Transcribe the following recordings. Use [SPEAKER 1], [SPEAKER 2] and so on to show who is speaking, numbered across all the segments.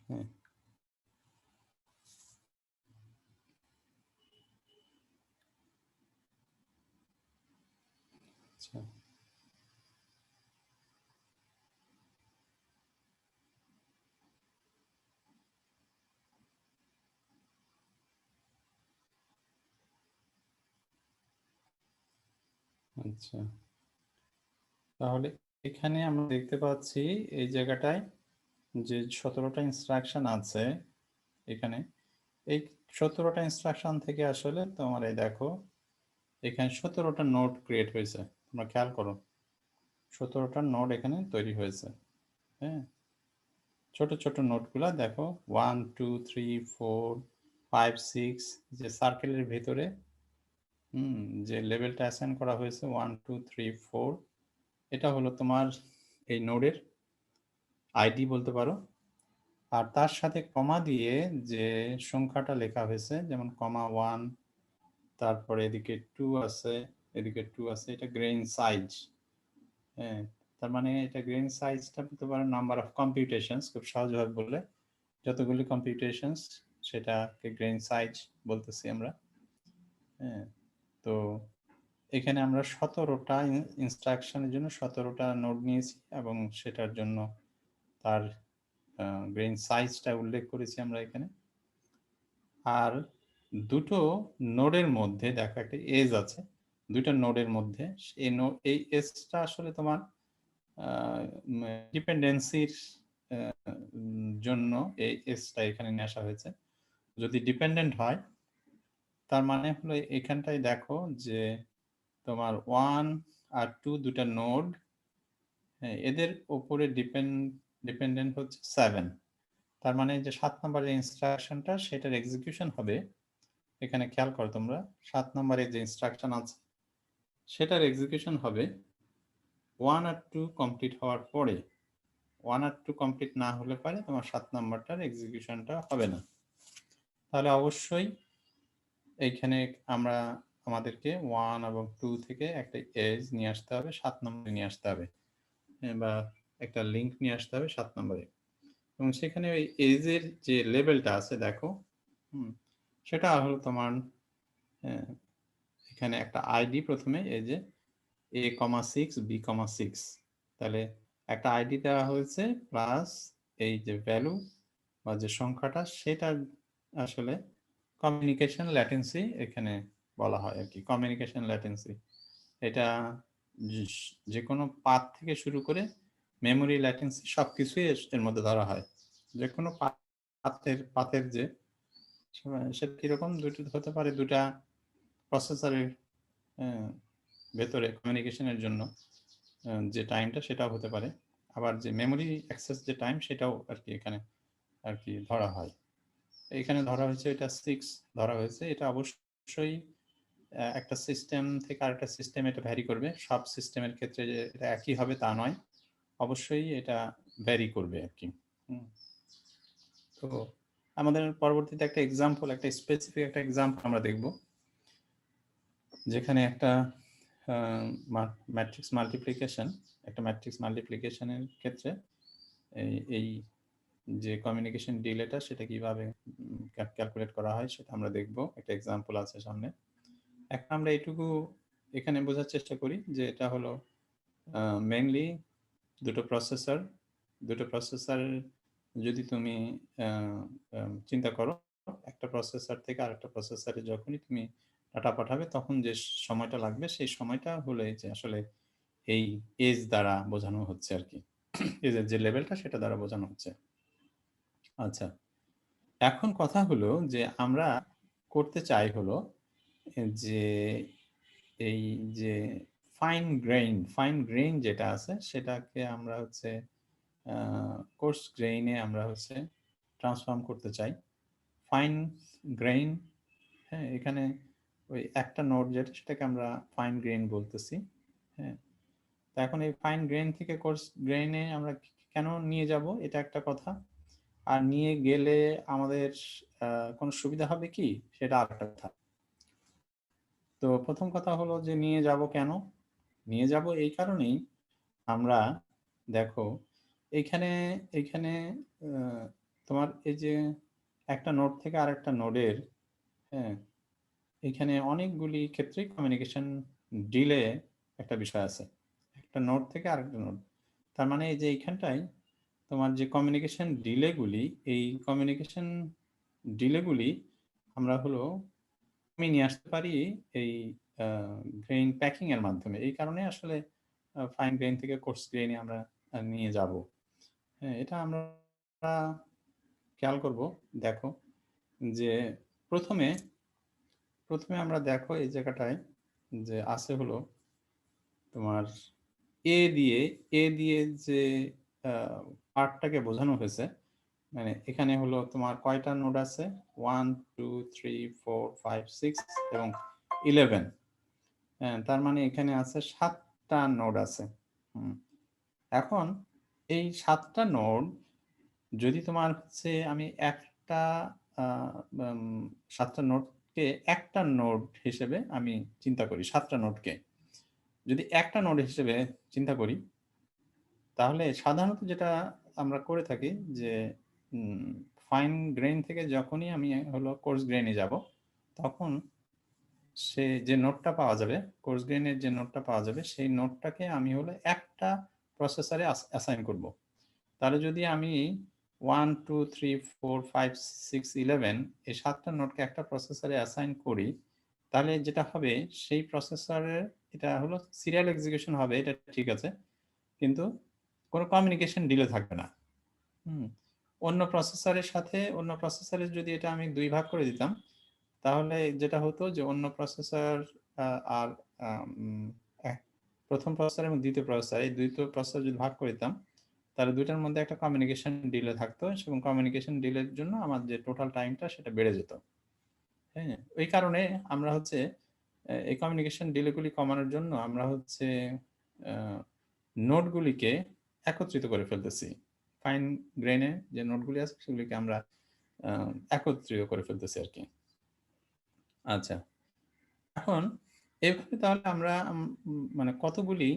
[SPEAKER 1] হ্যাঁ, আচ্ছা আচ্ছা, তাহলে এখানে আমরা দেখতে পাচ্ছি এই জায়গাটায় যে 17টা ইনস্ট্রাকশন আছে এখানে, এই 17টা ইনস্ট্রাকশন থেকে আসলে তোমার এই দেখো এখানে 17টা নোড ক্রিয়েট হয়েছে, তোমরা খেয়াল করো 17টা নোড এখানে তৈরি হয়েছে। হ্যাঁ, ছোট ছোট নোটগুলা দেখো 1 2 3 4 5 6, যে সার্কেলের ভিতরে যে লেভেলটা অ্যাসাইন করা হয়েছে 1 2 3 4, এটা হলো তোমার এই নোডের আইডি বলতে পারো। আর তার সাথে কমা দিয়ে যে সংখ্যাটা লেখা হয়েছে, যেমন কমা 1, তারপরে এদিকে 2 আছে, এদিকে 2 আছে, এটা গ্রেইন সাইজ। হ্যাঁ, তার মানে এটা গ্রেইন সাইজটা বলতে পারো নাম্বার অফ কম্পিউটেশনস, খুব সহজভাবে বললে যতগুলি কম্পিউটেশনস সেটাকে গ্রেইন সাইজ বলতেছি আমরা। হ্যাঁ, তো এখানে আমরা 17টা ইনস্ট্রাকশনের জন্য 17টা নোড নিয়েছি এবং সেটার জন্য তার গ্রেইন সাইজটা উল্লেখ করেছি আমরা এখানে। আর দুটো নোডের মধ্যে দেখো একটা এজ আছে, দুটো নোডের মধ্যে এই এজটা আসলে তোমার ডিপেন্ডেন্সির জন্য এই এজটা এখানে নিয়ে আসা হয়েছে। যদি ডিপেন্ডেন্ট হয় তার মানে হলো এখানটায় দেখো যে তোমার 1 আর 2 দুটা নোড, হ্যাঁ, এদের উপরে ডিপেন্ডেন্ট হচ্ছে 7। তার মানে যে 7 নম্বরের ইনস্ট্রাকশনটা সেটার এক্সিকিউশন হবে, এখানে খেয়াল করো তোমরা 7 নম্বরে যে ইনস্ট্রাকশন আছে সেটার এক্সিকিউশন হবে 1 আর 2 কমপ্লিট হওয়ার পরে। 1 আর 2 কমপ্লিট না হলে পরে তোমার 7 নম্বরটার এক্সিকিউশনটা হবে না। তাহলে অবশ্যই এইখানে আমরা আমাদেরকে 1 এবং 2 থেকে একটা এজ নিয়ে আসতে হবে, 7 নম্বরে নিয়ে আসতে হবে, বা একটা লিঙ্ক নিয়ে আসতে হবে 7 নম্বরে। এবং সেখানে ওই এজের যে লেভেলটা আছে দেখো, সেটা হলো তোমার এখানে একটা আইডি প্রথমে এই যে A,6 B,6, তাহলে একটা আইডি দেওয়া হয়েছে প্লাস এই যে ভ্যালু বা যে সংখ্যাটা সেটা আসলে কমিউনিকেশন ল্যাটেন্সি এখানে বলা হয় আর কি। কমিউনিকেশন ল্যাটেন্সি এটা যে কোনো পাথ থেকে শুরু করে মেমোরি ল্যাটেন্সি সব কিছুই এর মধ্যে ধরা হয়। যে কোনো পাথের যে সেটা কীরকম, দুটো হতে পারে দুটা প্রসেসরের ভেতরে কমিউনিকেশনের জন্য যে টাইমটা সেটাও হতে পারে, আবার যে মেমোরি অ্যাক্সেস যে টাইম সেটাও আর কি এখানে আর কি ধরা হয়। এখানে ধরা হয়েছে এটা 6 ধরা হয়েছে। এটা অবশ্যই একটা সিস্টেম থেকে আরেকটা সিস্টেম এটা ভ্যারি করবে, সব সিস্টেমের ক্ষেত্রে যে এটা একই হবে তা নয়, অবশ্যই এটা ভ্যারি করবে আর কি। তো আমাদের পরবর্তীতে একটা এক্সাম্পল, একটা স্পেসিফিক একটা এক্সাম্পল আমরা দেখব, যেখানে একটা ম্যাট্রিক্স মাল্টিপ্লিকেশন, একটা ম্যাট্রিক্স মাল্টিপ্লিকেশনের ক্ষেত্রে এই যে কমিউনিকেশন ডিলেটা সেটা কিভাবে ক্যালকুলেট করা হয় সেটা আমরা দেখব। একটা এক্সাম্পল আছে সামনে। এখন আমরা এটুকু এখানে বোঝার চেষ্টা করি যে এটা হলো মেইনলি দুটো প্রসেসর যদি তুমি চিন্তা করো, একটা প্রসেসর থেকে আরেকটা প্রসেসরে যখনই তুমি ডাটা পাঠাবে তখন যে সময়টা লাগবে সেই সময়টা হলো এই যে আসলে এই এজ দ্বারা বোঝানো হচ্ছে আর কি। এজের যে লেভেলটা সেটা দ্বারা বোঝানো হচ্ছে। আচ্ছা, এখন কথা হলো যে আমরা করতে চাই হলো যে এই যে ফাইন গ্রেইন যেটা আছে সেটাকে আমরা হচ্ছে কোর্স গ্রেইনে আমরা হচ্ছে ট্রান্সফর্ম করতে চাই। ফাইন গ্রেইন, হ্যাঁ, এখানে ওই একটা নোড যেটা সেটাকে আমরা ফাইন গ্রেইন বলতেছি। হ্যাঁ, তো এখন এই ফাইন গ্রেইন থেকে কোর্স গ্রেইনে আমরা কেন নিয়ে যাব এটা একটা কথা, আর নিয়ে গেলে আমাদের কোনো সুবিধা হবে কি সেটা আর একটা কথা। তো প্রথম কথা হলো যে নিয়ে যাব কেন, নিয়ে যাব এই কারণেই, আমরা দেখো এইখানে এইখানে তোমার এই যে একটা নোড থেকে আরেকটা নোডের, হ্যাঁ, এখানে অনেকগুলি ক্ষেত্রেই কমিউনিকেশন ডিলে একটা বিষয় আছে, একটা নোড থেকে আরেকটা নোড। তার মানে এই যে এইখানটায় তোমার যে কমিউনিকেশন ডিলেগুলি, এই কমিউনিকেশন ডিলেগুলি আমরা হলো কমিয়ে নিয়ে আসতে পারি এই গ্রেইন প্যাকিং এর মাধ্যমে। এই কারণে আসলে ফাইন গ্রেইন থেকে কোর্স গ্রেইনে আমরা নিয়ে যাব। হ্যাঁ, এটা আমরা খেয়াল করব। দেখো যে প্রথমে প্রথমে আমরা দেখো এই জায়গাটায় যে আছে হলো তোমার এ দিয়ে যে পার্টটাকে বোঝানো হয়েছে, মানে এখানে হলো তোমার কয়টা নোড আছে, 1 2 3 4 5 6 এবং 11। হ্যাঁ, তার মানে এখানে আছে 7টা নোড আছে। এখন এই 7টা নোড যদি তোমার হচ্ছে আমি একটা 7টা নোডকে একটা নোড হিসেবে আমি চিন্তা করি, 7টা নোডকে যদি একটা নোড হিসেবে চিন্তা করি, তাহলে সাধারণত যেটা আমরা করে থাকি যে ফাইন গ্রেইন থেকে যখনই আমি হলো কোর্স গ্রেইনে যাব, তখন সে যে নোটটা পাওয়া যাবে, কোর্স গ্রেইনের যে নোটটা পাওয়া যাবে, সেই নোটটাকে আমি হলো একটা প্রসেসরে অ্যাসাইন করব। তাহলে যদি আমি 1 2 3 4 5 6 11 এই 7টা নোটকে একটা প্রসেসরে অ্যাসাইন করি, তাহলে যেটা হবে সেই প্রসেসরের এটা হলো সিরিয়াল এক্সিকিউশন হবে, এটা ঠিক আছে, কিন্তু কোনো কমিউনিকেশন ডিলে থাকবে না। অন্য প্রসেসরের সাথে অন্য প্রসেসরের যদি এটা আমি 2 ভাগ করে দিতাম, তাহলে যেটা হতো যে অন্য প্রসেসর আর প্রথম প্রসেসর এবং দ্বিতীয় প্রসেসর, এই দুটো প্রসেসর যদি ভাগ করে দিতাম, তাহলে দুইটার মধ্যে একটা কমিউনিকেশন ডিলে থাকতো এবং কমিউনিকেশন ডিলের জন্য আমার যে টোটাল টাইমটা সেটা বেড়ে যেত। হ্যাঁ, ওই কারণে আমরা হচ্ছে এই কমিউনিকেশন ডিলেগুলি কমানোর জন্য আমরা হচ্ছে নোটগুলিকে একত্রিত করে ফেলতেছি। ফাইন গ্রেনে যে নোটগুলি আছে সেগুলিকে আমরা একত্রিত করে ফেলতেছি আর কি। আচ্ছা, এখন এভাবে তাহলে আমরা মানে কতগুলি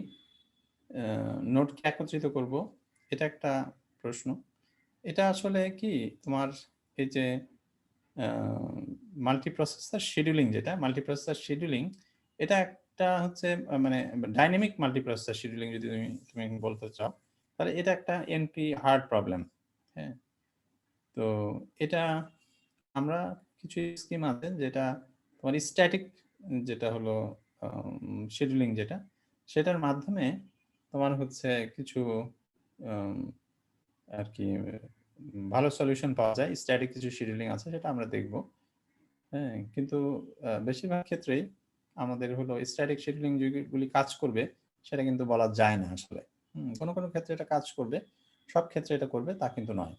[SPEAKER 1] নোটকে একত্রিত করব, এটা একটা প্রশ্ন। এটা আসলে কি তোমার এই যে মাল্টিপ্রসেসর শিডিউলিং, যেটা মাল্টিপ্রসেসর শিডিউলিং, এটা একটা হচ্ছে মানে ডাইনামিক মাল্টিপ্রসেসর শিডিউলিং যদি তুমি তুমি বলতে চাও, তাহলে এটা একটা এনপি হার্ড প্রবলেম। হ্যাঁ, তো এটা আমরা কিছু স্কিম আছে যেটা তোমার স্ট্যাটিক, যেটা হলো শিডিউলিং, যেটা সেটার মাধ্যমে তোমার হচ্ছে কিছু আর কি ভালো সলিউশন পাওয়া যায়। স্ট্যাটিক কিছু শিডিউলিং আছে, সেটা আমরা দেখব। হ্যাঁ, কিন্তু বেশিরভাগ ক্ষেত্রেই আমাদের হলো স্ট্যাটিক শিডিউলিং যেগুলি কাজ করবে সেটা কিন্তু বলা যায় না আসলে। কোনো কোনো ক্ষেত্রে এটা কাজ করবে, সব ক্ষেত্রে এটা করবে তা কিন্তু নয়।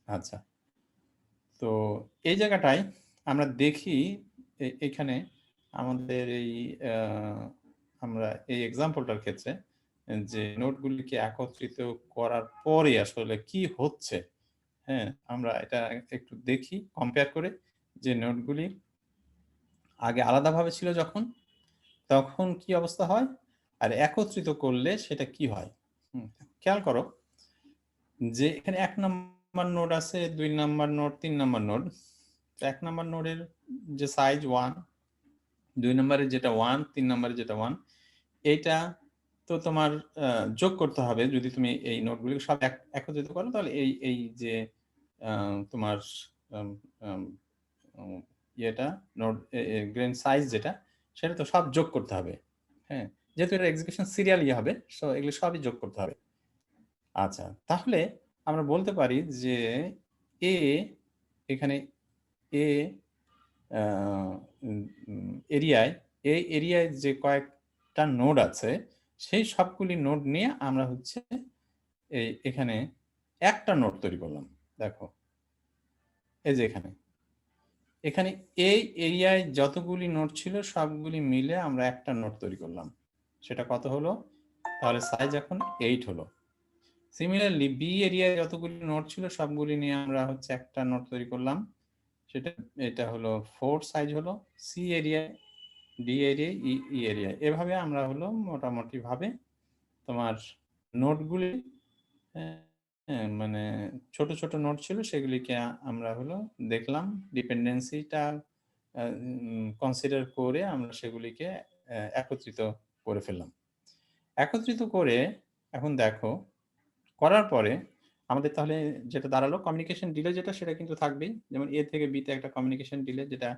[SPEAKER 1] আচ্ছা, তো এই জায়গাটায় আমরা দেখি এখানে আমাদের এই আমরা এই এক্সাম্পলটার ক্ষেত্রে যে নোটগুলিকে একত্রিত করার পরে আসলে কি হচ্ছে। হ্যাঁ, আমরা এটা একটু দেখি কম্পেয়ার করে, যে নোটগুলি আগে আলাদাভাবে ছিল যখন, তখন কি অবস্থা হয়, আর একত্রিত করলে সেটা কি হয়। খেয়াল করো যে এখানে 1 নম্বর নোড আছে, 2 নম্বর নোড, 3 নম্বর নোড। 1 নম্বর নোডের যে সাইজ 1, 2 নম্বরের যেটা 1, 3 নম্বরের যেটা 1, এইটা তো তোমার যোগ করতে হবে। যদি তুমি এই নোডগুলি সব একত্রিত করো, তাহলে এই এই যে তোমার ইয়েটা নোড গ্রেন সাইজ যেটা, সেটা তো সব যোগ করতে হবে। হ্যাঁ, যেহেতু এটা এক্সিকিউশন সিরিয়াল ইয়ে হবে, সো এগুলো সবই যোগ করতে হবে। আচ্ছা, তাহলে আমরা বলতে পারি যে এ এখানে এ এরিয়ায়, এই এরিয়ায় যে কয়েকটা নোড আছে, সেই সবগুলি নোড নিয়ে আমরা হচ্ছে এখানে একটা নোড তৈরি করলাম। দেখো এই যে এখানে এখানে এই এরিয়ায় যতগুলি নোড ছিল সবগুলি মিলে আমরা একটা নোড তৈরি করলাম। সেটা কত হলো? তাহলে সাইজ এখন 8 হলো। সিমিলারলি বি এরিয়ায় যতগুলি নোড ছিল সবগুলি নিয়ে আমরা হচ্ছে একটা নোড তৈরি করলাম, সেটা এটা হলো 4 সাইজ হলো। সি এরিয়ায়, ডি এরিয়ায়, ই এরিয়ায়, এভাবে আমরা হলো মোটামুটি ভাবে তোমার নোডগুলি হ্যাঁ, মানে ছোট, ছোট নোড ছিল সেগুলিকে আমরা হলো দেখলাম ডিপেন্ডেন্সিটা কনসিডার করে আমরা সেগুলিকে একত্রিত করে ফেললাম। একত্রিত করে এখন দেখো, করার পরে আমাদের তাহলে যেটা দাঁড়ালো কমিউনিকেশন ডিলে যেটা সেটা কিন্তু থাকবেই। যেমন A থেকে B তে একটা কমিউনিকেশন ডিলে যেটা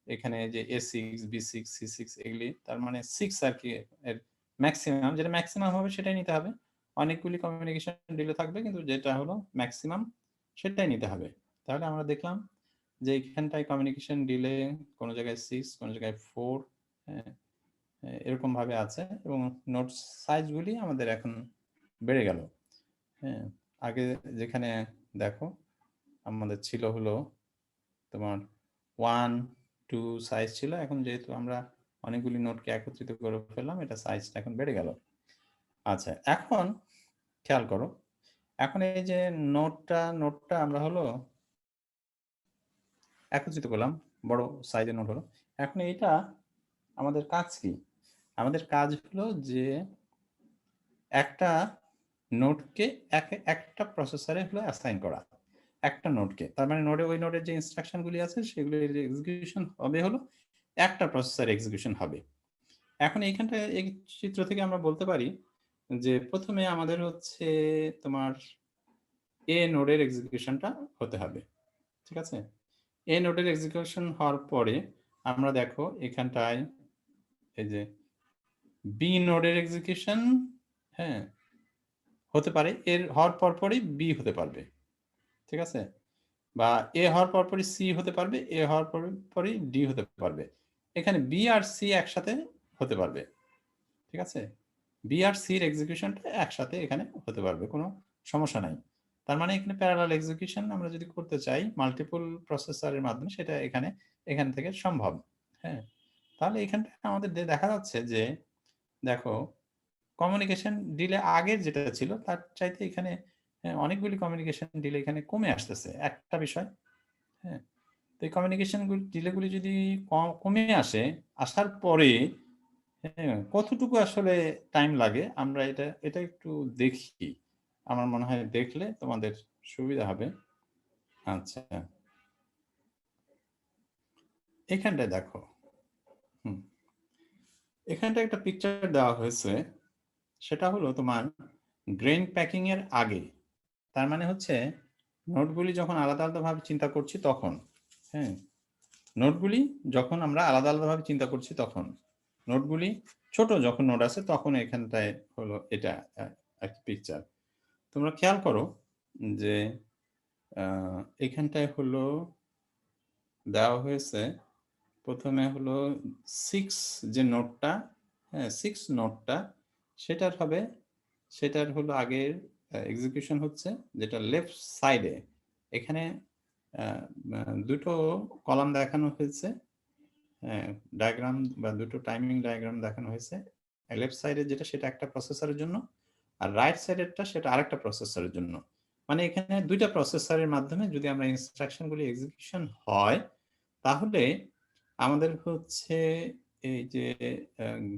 [SPEAKER 1] এখানে যে A6, B6, C6 এগুলি তার মানে 6 আরকি এর মেক্সিমাম যেটা মেক্সিমাম হবে সেটাই নিতে হবে। অনেকগুলি কমিউনিকেশন ডিলে থাকবে কিন্তু যেটা হলো মেক্সিমাম সেটাই নিতে হবে। তাহলে আমরা দেখলাম যে এখানটায় কমিউনিকেশন ডিলে কোন জায়গায় 6 কোন জায়গায় 4 হ্যাঁ? এরকমভাবে আছে এবং নোট সাইজ গুলি আমাদের এখন বেড়ে গেল। হ্যাঁ? আগে যেখানে দেখো আমাদের ছিল হলো তোমার 1, 2 সাইজ ছিল। এখন যেহেতু আমরা অনেকগুলি নোটকে একত্রিত করে ফেললাম, এটা সাইজটা এখন বেড়ে গেল। আচ্ছা, এখন খেয়াল করো। এখন এই যে নোটটা আমরা হলো একত্রিত করলাম। বড় সাইজের নোট হলো। এখন এইটা আমাদের কাজ কি? আমাদের কাজ হলো যে একটা নোটকে একটা প্রসেসরে হলো অ্যাসাইন করা। একটা নোটকে। তার মানে ওই নোডের যে ইনস্ট্রাকশন গুলি আছে সেগুলির এক্সিকিউশন হবে হলো একটা প্রসেসরে এক্সিকিউশন হবে। এখন এইখানটায় এই চিত্র থেকে আমরা বলতে পারি যে ১ম এ আমাদের হচ্ছে তোমার A নোডের এক্সিকিউশনটা হতে হবে। ঠিক আছে? A নোডের এক্সিকিউশন হওয়ার পরে আমরা দেখো এখানটায় এই যে B নোডের এক্সিকিউশন হ্যাঁ, হতে পারে এর হওয়ার পরপরই B হতে পারবে। ঠিক আছে? বা A হওয়ার পরপরই C হতে পারবে, A হওয়ার পরপরই D হতে পারবে। এখানে B আর C একসাথে হতে পারবে। ঠিক আছে? B আর C এর এক্সিকিউশনটা একসাথে এখানে হতে পারবে। কোনো সমস্যা নাই। তার মানে এখানে প্যারালাল এক্সিকিউশন আমরা যদি করতে চাই মাল্টিপল প্রসেসরের মাধ্যমে সেটা এখান থেকে সম্ভব। হ্যাঁ? তাহলে এখানটায় আমাদের দেখা যাচ্ছে যে দেখো কমিউনিকেশন ডিলে আগের যেটা ছিল তার চাইতে এখানে অনেকগুলি কমিউনিকেশন ডিলে এখানে কমে আসতেছে। একটা বিষয়, হ্যাঁ? তো এই কমিউনিকেশন ডিলে গুলি যদি কমে আসার পরে হ্যাঁ, কতটুকু আসলে টাইম লাগে আমরা এটা একটু দেখি। আমার মনে হয় দেখলে তোমাদের সুবিধা হবে। আচ্ছা, এখানটায় দেখো। হুম, এখানটায় একটা পিকচার দেওয়া হয়েছে। সেটা হলো তোমার গ্রেইন প্যাকিং এর আগে। তার মানে হচ্ছে নোটগুলি যখন আলাদা আলাদাভাবে চিন্তা করছি তখন। হ্যাঁ? নোটগুলি যখন আমরা আলাদা আলাদাভাবে চিন্তা করছি তখন। নোটগুলি ছোট যখন নোট আছে তখন এখানটায় হলো এটা একটা পিকচার। তোমরা খেয়াল করো যে এখানটায় হলো দেওয়া হয়েছে ১ম এ হলো 6 যে নোটটা, হ্যাঁ ৬ নোটটা সেটার হলো আগের এক্সিকিউশন হচ্ছে যেটা লেফট সাইডে। এখানে আ আ ২ টো কলাম দেখানো হয়েছে। হ্যাঁ, ডায়াগ্রাম বা ২ টো টাইমিং ডায়াগ্রাম দেখানো হয়েছে। লেফট সাইডে যেটা সেটা একটা প্রসেসরের জন্য। আর রাইট সাইডেরটা সেটা আরেকটা প্রসেসরের জন্য। মানে এখানে ২ টা প্রসেসরের মাধ্যমে যদি আমরা ইনস্ট্রাকশন গুলি এক্সিকিউশন হয়, তাহলে আমাদের হচ্ছে এই যে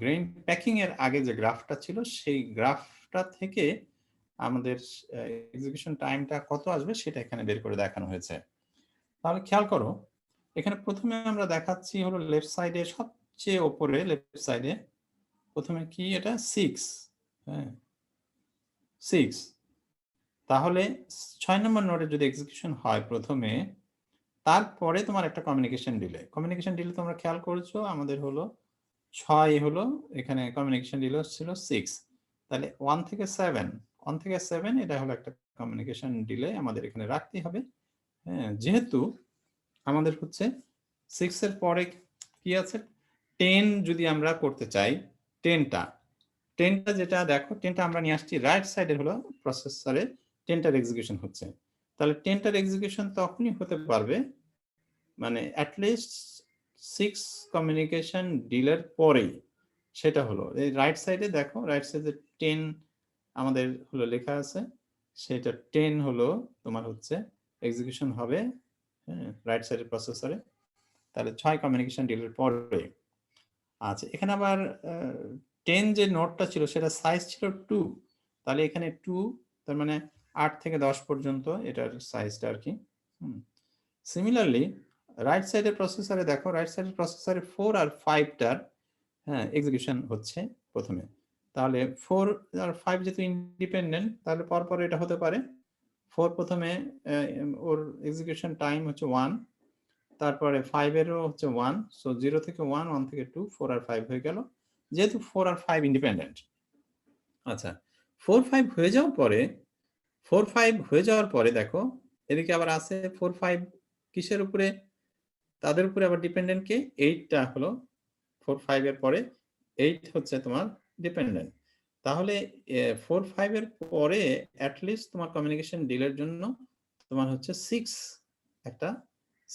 [SPEAKER 1] গ্রেইন প্যাকিং এর আগে যে গ্রাফটা ছিল সেই গ্রাফটা থেকে আমাদের আ এক্সিকিউশন টাইমটা কত আসবে সেটা এখানে বের করে দেখানো হয়েছে। তাহলে খেয়াল করো, এখানে ১ম এ আমরা দেখাচ্ছি হলো লেফট সাইডে সবচেয়ে উপরে লেফট সাইডে ১ম এ কি এটা 6 হ্যাঁ, 6 তাহলে ৬ নম্বর নোডে যদি এক্সিকিউশন হয় ১ম এ তারপরে তোমার একটা কমিউনিকেশন ডিলে। কমিউনিকেশন ডিলে তোমরা খেয়াল করেছো আমাদের হলো ৬ হলো এখানে কমিউনিকেশন ডিলে ছিল ৬ তাহলে ১ থেকে ৭ এটা হলো একটা কমিউনিকেশন ডিলে আমাদের এখানে রাখতেই হবে। হ্যাঁ? যেহেতু আমাদের হচ্ছে 6 এর পরে কি আছে? 10 যদি আমরা করতে চাই 10 টা। 10 টা যেটা দেখো 10 টা আমরা নিয়ে আসছি রাইট সাইডের হলো প্রসেসরে 10 টার এক্সিকিউশন হচ্ছে। তাহলে 10 টার এক্সিকিউশন তখনই হতে পারবে মানে এট লিস্ট 6 কমিউনিকেশন ডিলের পরেই। সেটা হলো এই রাইট সাইডে দেখো রাইট সাইডে 10 আমাদের হলো লেখা আছে। সেটা 10 হলো তোমার হচ্ছে এক্সিকিউশন হবে হ্যাঁ, রাইট সাইডের প্রসেসরে। তাহলে ৬ কমিউনিকেশন ডিলের পরে। আচ্ছা, এখানে আবার 10 যে নোটটা ছিল সেটা সাইজ ছিল 2 তাহলে এখানে 2 তার মানে 8 থেকে 10 পর্যন্ত এটার সাইজটা আর কি। সিমিলারলি রাইট সাইডের প্রসেসরে দেখো, রাইট সাইডের প্রসেসরে 4 আর 5 টার হ্যাঁ এক্সিকিউশন হচ্ছে প্রথমে। তাহলে 4 আর 5 যেহেতু ইন্ডিপেন্ডেন্ট, তাহলে পরপর এটা হতে পারে 4 প্রথমে ওর এক্সিকিউশন টাইম হচ্ছে 1, তারপরে 5 এরও হচ্ছে 1, সো 0 থেকে 1, 1 থেকে 2, 4 আর 5 হয়ে গেল, যেহেতু 4 আর 5 ইন্ডিপেন্ডেন্ট। আচ্ছা, 4 5 হয়ে যাওয়ার পরে 4 5 হয়ে যাওয়ার পরে দেখো এদিকে আবার আছে 4 5 কিসের উপরে, তাদের উপরে আবার ডিপেন্ডেন্ট কে, 8 টা হলো 4 5 এর পরে 8 হচ্ছে তোমার ডিপেন্ডেন্ট। তাহলে 4 5 এর পরে এট লিস্ট তোমার কমিউনিকেশন ডিলের জন্য তোমার হচ্ছে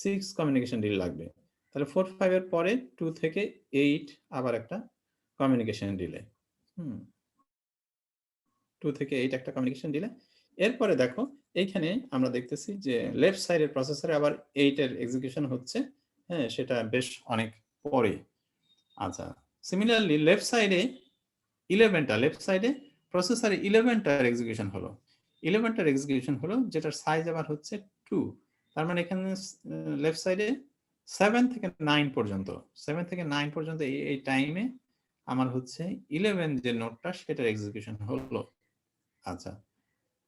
[SPEAKER 1] 6 কমিউনিকেশন ডিল লাগবে। তাহলে 4 5 এর পরে 2 থেকে 8 আবার একটা কমিউনিকেশন ডিলে, 2 থেকে 8 একটা কমিউনিকেশন ডিলে। এরপরে দেখো এইখানে আমরা দেখতেছি যে লেফট সাইডের প্রসেসরে আবার 8 এর এক্সিকিউশন হচ্ছে, হ্যাঁ সেটা বেশ অনেক পরে। আচ্ছা, সিমিলারলি লেফট সাইডে প্রসেসরে 11টার এক্সিকিউশন হলো, 11টার এক্সিকিউশন হলো, যেটার সাইজ আবার হচ্ছে 2। তার মানে এখানে লেফট সাইডে 7 থেকে 9 পর্যন্ত, 7 থেকে 9 পর্যন্ত এই টাইমে আমার হচ্ছে 11 যে নোটটা সেটার এক্সিকিউশন হলো। আচ্ছা,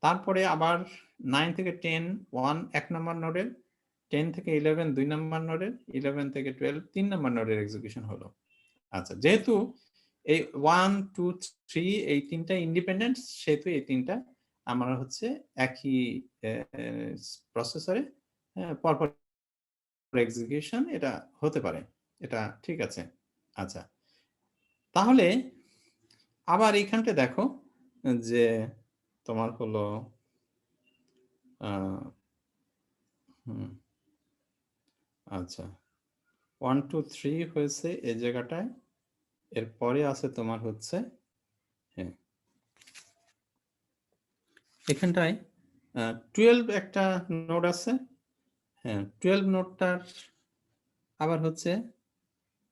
[SPEAKER 1] তারপরে আবার 9 থেকে 10 1 নম্বর নোডের, 10 থেকে 11 2 নম্বর নোডের, 11 থেকে 12 3 নম্বর নোডের এক্সিকিউশন হলো। আচ্ছা, যেহেতু এই 1 2 3 এই তিনটা ইন্ডিপেন্ডেন্ট, সেহেতু এই তিনটা আমরা হচ্ছে একই প্রসেসরে পরপর এক্সিকিউশন এটা হতে পারে, এটা ঠিক আছে। আচ্ছা, তাহলে আবার এইখানটা দেখো যে তোমার হলো আচ্ছা 1 2 3 হয়েছে এই জায়গাটায়, এরপরে আছে তোমার হচ্ছে হ্যাঁ এখানটায় 12 একটা নোড আছে, হ্যাঁ 12 নোডটার আবার হচ্ছে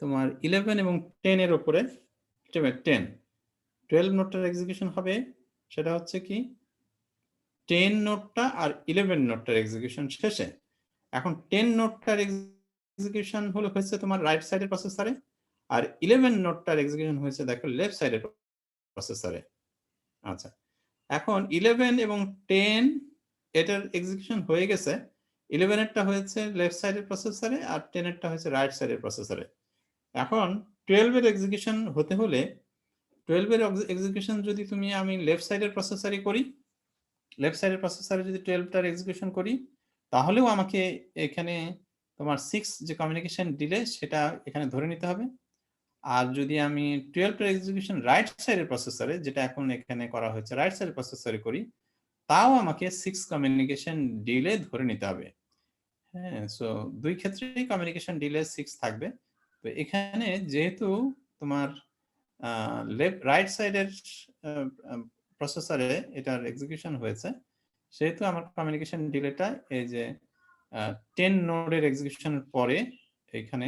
[SPEAKER 1] তোমার 11 এবং 10 এর উপরে 10 12 নোডটার এক্সিকিউশন হবে, সেটা হচ্ছে কি 10 নোডটা আর 11 নোডটার এক্সিকিউশন শেষে। এখন 10 নোডটার এক্সিকিউশন হলো হয়েছে তোমার রাইট সাইডের প্রসেসরে, আর 11 নোডটার এক্সিকিউশন হয়েছে দেখো লেফট সাইডের প্রসেসরে। আচ্ছা, এখন 11 এবং 10 এটার এক্সিকিউশন হয়ে গেছে, 11 এরটা হয়েছে লেফট সাইডের প্রসেসরে আর 10 এরটা হয়েছে রাইট সাইডের প্রসেসরে। এখন 12 এর এক্সিকিউশন হতে হলে 12 এর এক্সিকিউশন যদি আমি লেফট সাইডের প্রসেসরে করি, লেফট সাইডের প্রসেসরে যদি 12টার এক্সিকিউশন করি, তাহলেও আমাকে এখানে তোমার 6 যে কমিউনিকেশন ডিলে সেটা এখানে ধরে নিতে হবে। আর যদি আমি 12টার এক্সিকিউশন রাইট সাইডের প্রসেসরে, যেটা এখন এখানে করা হয়েছে রাইট সাইডের প্রসেসরে করি, তাও আমাকে 6 কমিউনিকেশন ডিলে ধরে নিতে হবে। হ্যাঁ, সো দুই ক্ষেত্রেই কমিউনিকেশন ডিলে 6 থাকবে। তো এখানে যেহেতু তোমার রাইট সাইডের প্রসেসরে এটার এক্সিকিউশন হয়েছে, সেহেতু আমার কমিউনিকেশন ডিলেটা এই যে 10 নোডের এক্সিকিউশনের পরে এখানে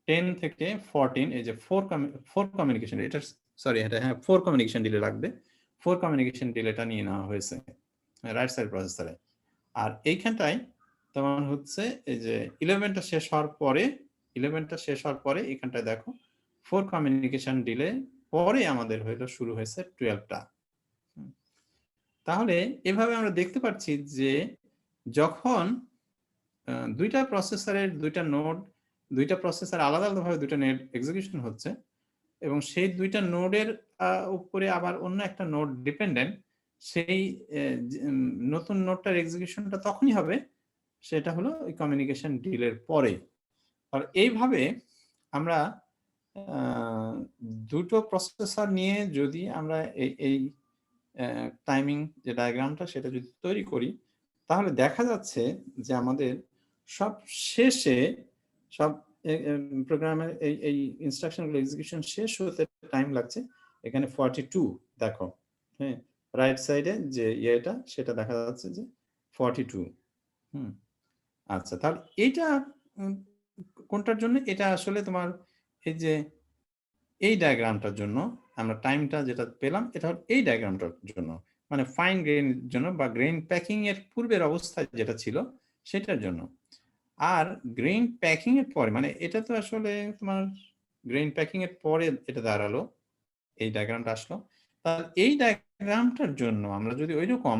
[SPEAKER 1] 10 থেকে 14 এই যে 4 কমিউনিকেশন, এটা সরি এটা হ্যাঁ 4 কমিউনিকেশন ডিলে লাগবে, 4 কমিউনিকেশন ডিলেটা নিয়ে নেওয়া হয়েছে রাইট সাইড প্রসেসরে। আর এইখানটায় তোমার হচ্ছে এই যে 11টা শেষ হওয়ার পরে এখানটায় দেখো 4 কমিউনিকেশন ডিলে পরে আমাদের হইলো শুরু হয়েছে 12টা। তাহলে এভাবে আমরা দেখতে পাচ্ছি যে যখন দুইটা প্রসেসরের দুইটা প্রসেসর আলাদা আলাদাভাবে দুইটা নেট এক্সিকিউশন হচ্ছে, এবং সেই দুইটা নোডের উপরে আবার অন্য একটা নোড ডিপেন্ডেন্ট, সেই নতুন নোডটার এক্সিকিউশনটা তখনই হবে, সেটা হলো এই কমিউনিকেশন ডিলের পরে। আর এইভাবে আমরা দুটো প্রসেসর নিয়ে যদি আমরা এই টাইমিং যে ডায়াগ্রামটা সেটা যদি তৈরি করি, তাহলে দেখা যাচ্ছে যে আমাদের সব শেষে সব প্রোগ্রামের এই ইনস্ট্রাকশনগুলো এক্সিকিউশন শেষ হতে টাইম লাগছে এখানে 42। দেখো হ্যাঁ রাইট সাইডে যে ইয়েটা সেটা দেখা যাচ্ছে যে 42। আচ্ছা, তাহলে এইটা কোনটার জন্য? এটা আসলে তোমার এই যে এই ডায়াগ্রামটার জন্য আমরা টাইমটা যেটা পেলাম, এটা হলো এই ডায়াগ্রামটার জন্য। মানে ফাইন গ্রেইনের জন্য বা গ্রেইন প্যাকিং এর পূর্বের অবস্থায় যেটা ছিল সেটার জন্য। আর গ্রেইন প্যাকিং এর পরে মানে এটা তো আসলে তোমার গ্রেইন প্যাকিং এর পরে এটা দাঁড়ালো, এই ডায়াগ্রামটা আসলো। তাহলে এই ডায়াগ্রামটার জন্য আমরা যদি ঐরকম,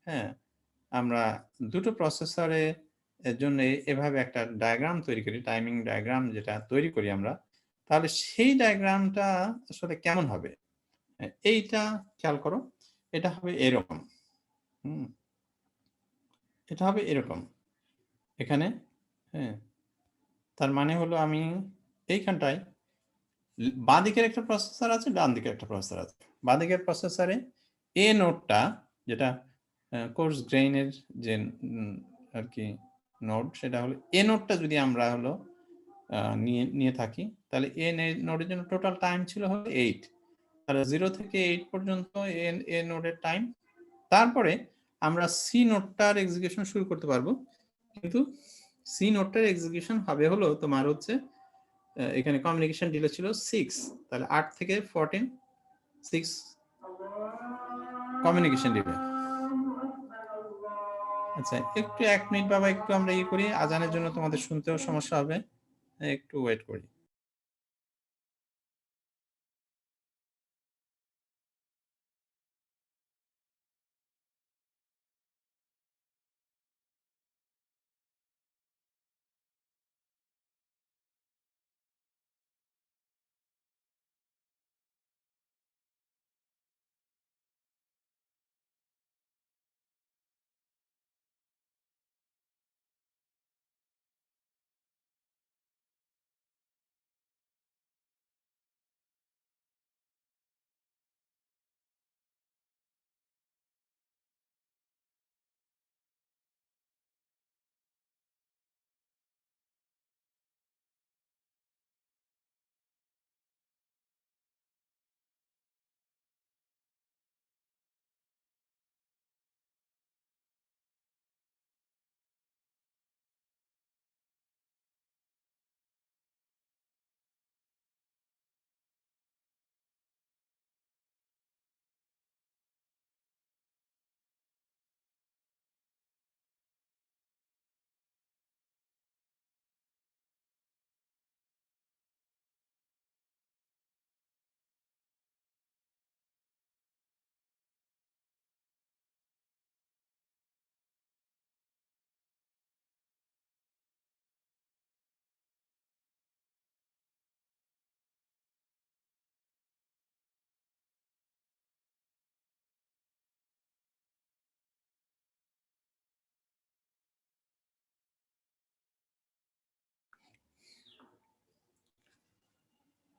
[SPEAKER 1] হ্যাঁ, আমরা দুটো প্রসেসরে এর জন্য এভাবে একটা ডায়াগ্রাম তৈরি করি, টাইমিং ডায়াগ্রাম যেটা তৈরি করি আমরা, তাহলে সেই ডায়াগ্রামটা আসলে কেমন হবে? এইটা খেয়াল করো। এটা হবে এরকম। হুম? এটা হবে এরকম। এখানে, হ্যাঁ, তার মানে হলো আমি এইখানটায় বাঁদিকের একটা প্রসেসর আছে, ডান দিকের একটা প্রসেসর আছে। বাঁদিকের প্রসেসরে এ নোডটা যেটা কোর্স গ্রেইনের যে আর কি নোড, সেটা হলো এ নোডটা যদি আমরা হলো নিয়ে থাকি, তাহলে এ নোডের জন্য টোটাল টাইম ছিল হলো 8। তাহলে 0 থেকে 8 পর্যন্ত এ নোডের টাইম। তারপরে আমরা সি নোডটার এক্সিকিউশন শুরু করতে পারবো, কিন্তু সি নোডটার এক্সিকিউশন হবে হলো তোমার হচ্ছে এখানে কমিউনিকেশন ডিলে ছিল 6, তাহলে 8 থেকে 14, 6 কমিউনিকেশন ডিলে। আচ্ছা, একটু 1 মিনিট বাবা, একটু আমরা করি, আজানের জন্য তোমাদের শুনতেও সমস্যা হবে, একটু ওয়েট করি।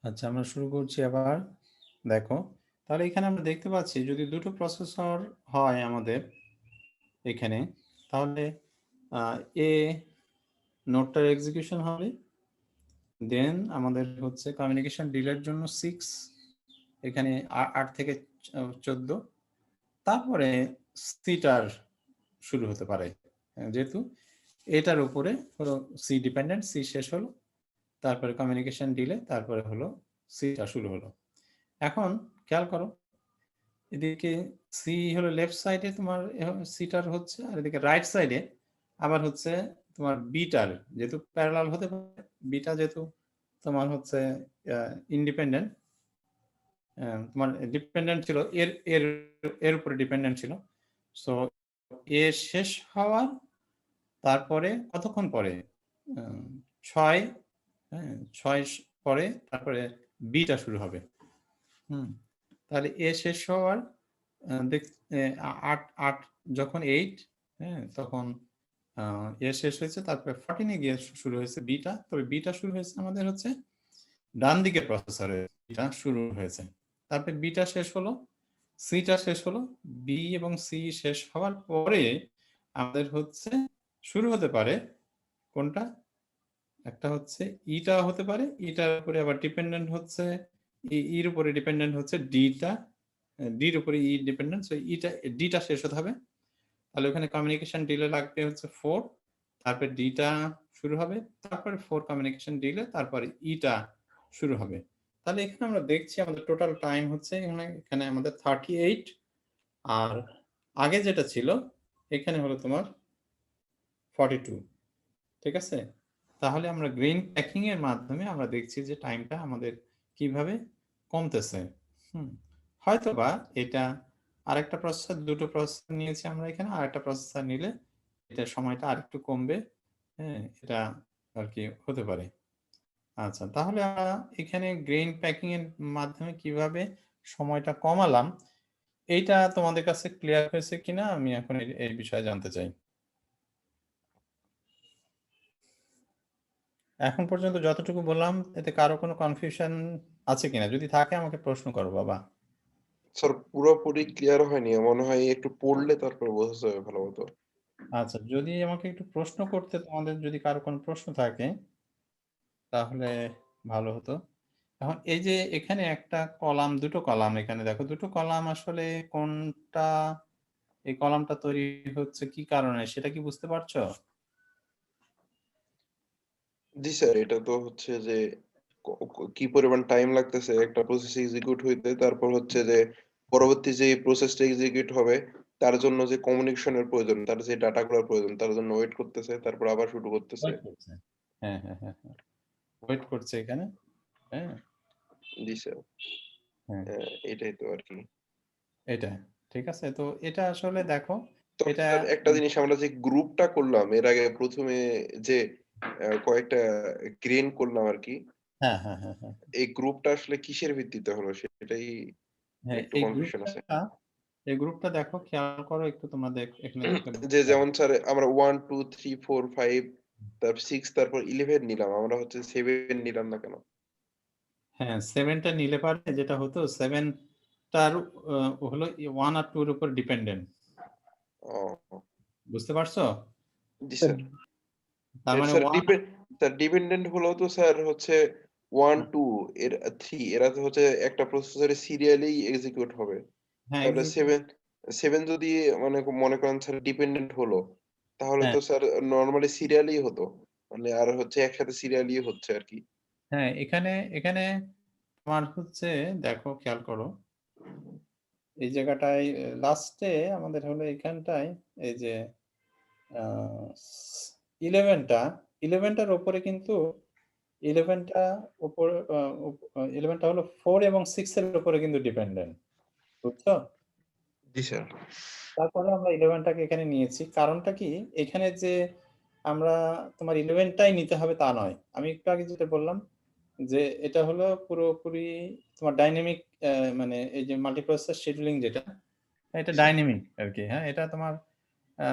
[SPEAKER 1] আচ্ছা, আমরা শুরু করছি আবার। দেখো, তাহলে এখানে আমরা দেখতে পাচ্ছি যদি দুটো প্রসেসর হয় আমাদের এখানে, তাহলে এ নোডটার এক্সিকিউশন হবে, দেন আমাদের হচ্ছে কমিউনিকেশন ডিলের জন্য 6, এখানে 8 থেকে 14, তারপরে সিটার শুরু হতে পারে, যেহেতু এটার উপরে হলো সি ডিপেন্ডেন্ট, সি শেষ হলো, তারপরে কমিউনিকেশন ডিলে, তারপরে হলো সিটা শুরু হলো। এখন খেয়াল করো, এদিকে সি হলো লেফট সাইডে তোমার সিটার হচ্ছে, আর এদিকে রাইট সাইডে আবার হচ্ছে তোমার বিটার, যেহেতু প্যারালাল হতে পারে, বিটা যেহেতু তোমার হচ্ছে ইন্ডিপেন্ডেন্ট, তোমার ডিপেন্ডেন্ট ছিল এর এর এর উপরে ডিপেন্ডেন্ট ছিল। সো এ শেষ হওয়ার তারপরে কতক্ষণ পরে 6, হ্যাঁ 6 পরে তারপরে বিটা শুরু হবে। তাহলে এ শেষ হওয়ার দেখ 8 যখন 8, হ্যাঁ, তখন এ শেষ হয়েছে, তারপরে 14 এ গিয়ে শুরু হয়েছে বিটা। তবে বিটা শুরু হয়েছে আমাদের হচ্ছে ডান দিকের প্রসেসরে, বিটা শুরু হয়েছে, তারপরে বিটা শেষ হলো, সিটা শেষ হলো, বি এবং সি শেষ হওয়ার পরে আমাদের হচ্ছে শুরু হতে পারে কোনটা, একটা হচ্ছে ইটা হতে পারে, ইটার উপরে আবার ডিপেন্ডেন্ট হচ্ছে ইর উপরে ডিপেন্ডেন্ট হচ্ছে ডিটা, ডির উপরে ই ডিপেন্ডেন্ট, সো ইটা ডিটা শেষ হতে হবে। তাহলে ওখানে কমিউনিকেশন ডিলে লাগবে হচ্ছে 4, তারপরে ডিটা শুরু হবে, তারপরে 4 কমিউনিকেশন ডিলে, তারপরে ইটা শুরু হবে। তাহলে এখানে আমরা দেখছি আমাদের টোটাল টাইম হচ্ছে এখানে আমাদের 38, আর আগে যেটা ছিল এখানে হলো তোমার 42, ঠিক আছে? তাহলে আমরা গ্রিন প্যাকিং এর মাধ্যমে আমরা দেখছি যে টাইমটা আমাদের কিভাবে কমতেছে। হয়তোবা এটা আরেকটা প্রসেসর, দুটো প্রসেসর নিয়েছি আমরা এখানে, আরেকটা প্রসেসর নিলে এটা সময়টা আরেকটু কমবে। হ্যাঁ, এটা আর কি হতে পারে। আচ্ছা, তাহলে আমরা এখানে গ্রেইন প্যাকিং এর মাধ্যমে কিভাবে সময়টা কমালাম, এইটা তোমাদের কাছে ক্লিয়ার হয়েছে কিনা আমি এখন এই বিষয়ে জানতে চাই। এখন পর্যন্ত যতটুকু বললাম এতে কারো কোনো কনফিউশন আছে কিনা? যদি থাকে আমাকে প্রশ্ন করো বাবা।
[SPEAKER 2] স্যার পুরোপুরি ক্লিয়ার হয়নি। মনে হয় একটু পড়লে তারপরে বোঝা যাবে ভালো মতো।
[SPEAKER 1] আচ্ছা, যদি আমাকে একটু প্রশ্ন করতে, তোমাদের যদি কারো কোনো প্রশ্ন থাকে তাহলে ভালো হতো। এখন এই যে এখানে একটা কলাম, দুটো কলাম এখানে দেখো, দুটো কলাম আসলে কোনটা, এই কলামটা তৈরি হচ্ছে কি কারণে সেটা কি বুঝতে পারছো?
[SPEAKER 2] জি স্যার, এটা তো হচ্ছে যে ক ক কি পরিমাণ টাইম লাগতেছে একটা প্রসেস এক্সিকিউট হইতে। তারপর হচ্ছে যে পরবর্তী যে প্রসেসটা এক্সিকিউট হবে তার জন্য যে কমিউনিকেশন এর প্রয়োজন, তার যে ডাটা গুলার প্রয়োজন তার জন্য ওয়েট করতেছে। তারপর আবার শুরু করতেছে।
[SPEAKER 1] ওয়েট করছে। হ্যাঁ, হ্যাঁ, হ্যাঁ, হ্যাঁ। ওয়েট করছে এখানে। হ্যাঁ,
[SPEAKER 2] জি স্যার।
[SPEAKER 1] হ্যাঁ।
[SPEAKER 2] এটাই তো আরকি।
[SPEAKER 1] এটা। ঠিক আছে? তো এটা আসলে দেখো,
[SPEAKER 2] তো
[SPEAKER 1] এটা
[SPEAKER 2] স্যার একটা জিনিস আমরা যে গ্রুপটা করলাম এর আগে ১ম এ যে কয়েকটা ক্রিয়েট করলাম আরকি।
[SPEAKER 1] হ্যাঁ, হ্যাঁ, হ্যাঁ, হ্যাঁ।
[SPEAKER 2] এই গ্রুপটা আসলে কিসের ভিত্তিতে হলো সেটাই
[SPEAKER 1] হ্যাঁ,
[SPEAKER 2] একটু
[SPEAKER 1] এই
[SPEAKER 2] কনফিউশন
[SPEAKER 1] গ্রুপটা
[SPEAKER 2] আছে।
[SPEAKER 1] এই গ্রুপটা দেখো, খেয়াল করো একটু, তোমরা এখানে দেখলে
[SPEAKER 2] যে
[SPEAKER 1] বুঝতে পারবে।
[SPEAKER 2] যেমন স্যার আমরা 1, 2, 3, 4, 5 তারপর 6 তারপর 11 নিলাম। আমরা হচ্ছে 7 নিলাম না কেন?
[SPEAKER 1] হ্যাঁ, 7 টা নিলে পারে যেটা হতো, 7 টার হলো 1 আর 2 এর উপর ডিপেন্ডেন্ট।
[SPEAKER 2] ও
[SPEAKER 1] বুঝতে পারছো?
[SPEAKER 2] জি স্যার।
[SPEAKER 1] তার
[SPEAKER 2] এর
[SPEAKER 1] মানে
[SPEAKER 2] স্যার
[SPEAKER 1] 1
[SPEAKER 2] স্যার ডিপেন্ডেন্ট হলেও তো স্যার হচ্ছে 1, 2 এর 3 এরা তো হচ্ছে একটা প্রসেসরে সিরিয়ালি এক্সিকিউট হবে।
[SPEAKER 1] হ্যাঁ,
[SPEAKER 2] তাহলে
[SPEAKER 1] এক্সিকিউট
[SPEAKER 2] 7 যদি মানে মনে করেন স্যার ডিপেন্ডেন্ট হলো, তাহলে
[SPEAKER 1] হ্যাঁ,
[SPEAKER 2] তো স্যার নরমালি সিরিয়ালি হতো। মানে আর হচ্ছে একসাথে সিরিয়ালি হচ্ছে আরকি।
[SPEAKER 1] হ্যাঁ, এখানে এখানে তোমার হচ্ছে, দেখো খেয়াল করো এই জায়গাটায় লাস্টে আমাদের হলো এখানটায় এই যে আ 11 টা 11 টার উপরে কিন্তু 11 টা উপর আ উপ 11 টা হলো 4 এবং 6 এর উপরে কিন্তু ডিপেন্ডেন্ট। বুঝছো?
[SPEAKER 2] জি স্যার।
[SPEAKER 1] তারপরে আমরা 11 টাকে এখানে নিয়েছি। কারণটা কি? এখানে যে আমরা তোমার 11 টাই নিতে হবে তা নয়। আমি একটু আগে যেটা বললাম যে এটা হলো পুরোপুরি তোমার ডাইনামিক, মানে এই যে মাল্টিপ্রসেসর শিডিউলিং যেটা, এটা
[SPEAKER 2] জি স্যার।
[SPEAKER 1] ডাইনামিক আরকি। হ্যাঁ? এটা তোমার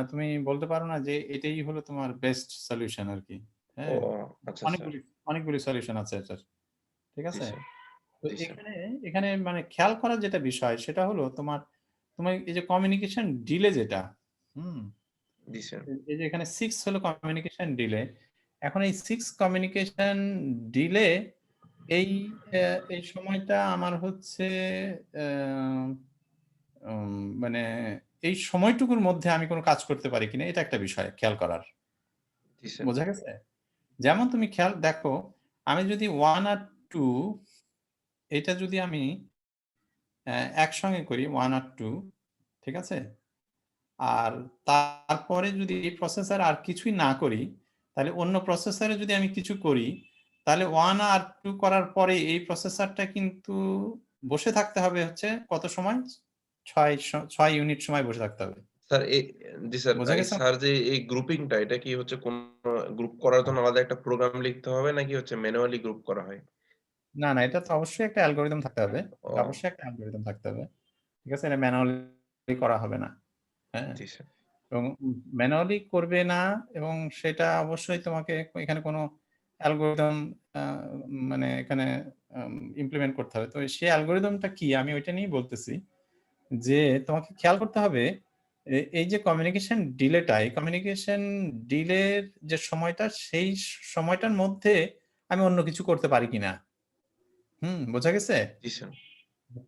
[SPEAKER 1] তুমি বলতে পারো না যে এটাই হলো তোমার বেস্ট সলিউশন আরকি।
[SPEAKER 2] ও
[SPEAKER 1] হ্যাঁ?
[SPEAKER 2] আচ্ছা স্যার।
[SPEAKER 1] অনেকগুলি অনেকগুলি সলিউশন আছে এটার। ঠিক
[SPEAKER 2] জি
[SPEAKER 1] আছে?
[SPEAKER 2] স্যার,
[SPEAKER 1] তো
[SPEAKER 2] জি স্যার,
[SPEAKER 1] এখানে এখানে মানে খেয়াল করার যেটা বিষয় সেটা হলো তোমার তোমার এই যে কমিউনিকেশন ডিলে যেটা, হুম?
[SPEAKER 2] জি স্যার,
[SPEAKER 1] এই যে এখানে 6 হলো কমিউনিকেশন ডিলে। এখন এই 6 কমিউনিকেশন ডিলে এই এই সময়টা আমার হচ্ছে অ্যা মানে এই সময়টুকুর মধ্যে আমি কোন কাজ করতে পারি কিনা এটা একটা বিষয় খেয়াল করার।
[SPEAKER 2] জি স্যার,
[SPEAKER 1] বোঝা গেছে? যেমন তুমি খেয়াল দেখো, আমি যদি 1 আর 2 এটা যদি আমি একসঙ্গে করি 1 আর 2, ঠিক আছে? আর তারপরে যদি এই প্রসেসর আর কিছুই না করি, তাহলে অন্য প্রসেসরে যদি আমি কিছু করি, তাহলে 1 আর 2 করার পরে এই প্রসেসরটা কিন্তু বসে থাকতে হবে হচ্ছে কত সময়? ৬ ইউনিট সময় বসে থাকতে হবে।
[SPEAKER 2] স্যার জি স্যার,
[SPEAKER 1] বোঝা
[SPEAKER 2] এই
[SPEAKER 1] গেছে?
[SPEAKER 2] স্যার যে এই গ্রুপিংটা এটা কি হচ্ছে কোন গ্রুপ করার জন্য আলাদা একটা প্রোগ্রাম লিখতে হবে নাকি হচ্ছে ম্যানুয়ালি গ্রুপ করা হয়?
[SPEAKER 1] না, না, এটা তো অবশ্যই একটা অ্যালগরিদম থাকতে হবে। এটা
[SPEAKER 2] ও
[SPEAKER 1] অবশ্যই একটা অ্যালগরিদম থাকতে হবে। ঠিক আছে? এটা ম্যানুয়ালি করা হবে না। হ্যাঁ?
[SPEAKER 2] জি স্যার,
[SPEAKER 1] এবং ম্যানুয়ালি করবে না, এবং সেটা অবশ্যই তোমাকে এখানে কোনো অ্যালগরিদম আ মানে এখানে ইমপ্লিমেন্ট করতে হবে। তো সেই অ্যালগরিদমটা কি আমি ওইটা নিয়েই বলতেছি। যে তোমাকে খেয়াল করতে হবে এই যে কমিউনিকেশন ডিলেটা, এই কমিউনিকেশন ডিলের যে সময়টা, সেই সময়টার মধ্যে আমি অন্য কিছু করতে পারি কিনা। বোঝা গেছে?
[SPEAKER 2] জি স্যার,